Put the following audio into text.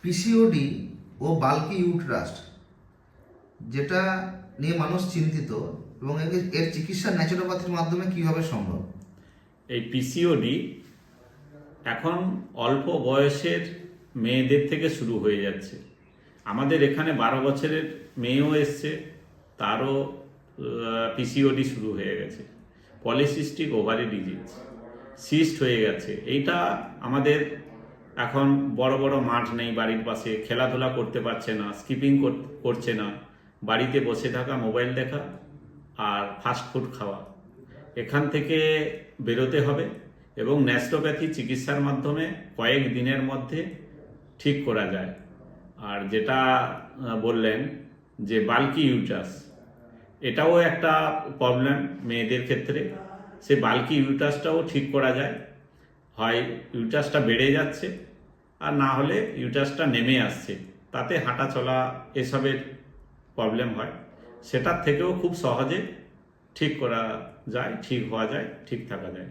PCOD ও bulky uterus, যেটা নিয়ে মানুষ চিন্তিত, এবং এর চিকিৎসা ন্যাচুরোপ্যাথির মাধ্যমে কিভাবে সম্ভব? এই পিসিওডি এখন অল্প বয়সের মেয়েদের থেকে শুরু হয়ে যাচ্ছে। আমাদের এখানে 12 বছরের মেয়েও এসছে, তারও পিসিওডি শুরু হয়ে গেছে। পলিসিস্টিক ওভারি ডিজিজ, সিস্ট হয়ে গেছে। এইটা আমাদের এখন বড় বড় মাঠ নেই বাড়ির পাশে, খেলাধুলা করতে পারছে না, স্কিপিং করছে না, বাড়িতে বসে থাকা, মোবাইল দেখা আর ফাস্টফুড খাওয়া। এখান থেকে বেরোতে হবে এবং ন্যাচুরোপ্যাথি চিকিৎসার মাধ্যমে কয়েক দিনের মধ্যে ঠিক করা যায়। আর যেটা বললেন যে বাল্কি ইউটারাস, এটাও একটা প্রবলেম মেয়েদের ক্ষেত্রে। সে বাল্কি ইউটারাসটাও ঠিক করা যায়। হয় ইউটারাসটা বেড়ে যাচ্ছে, আর না হলে ইউটারাসটা নেমে আসছে, তাতে হাঁটা চলা এসবের প্রবলেম হয়। সেটার থেকেও খুব সহজে ঠিক করা যায়, ঠিক হওয়া যায়, ঠিক থাকা যায়।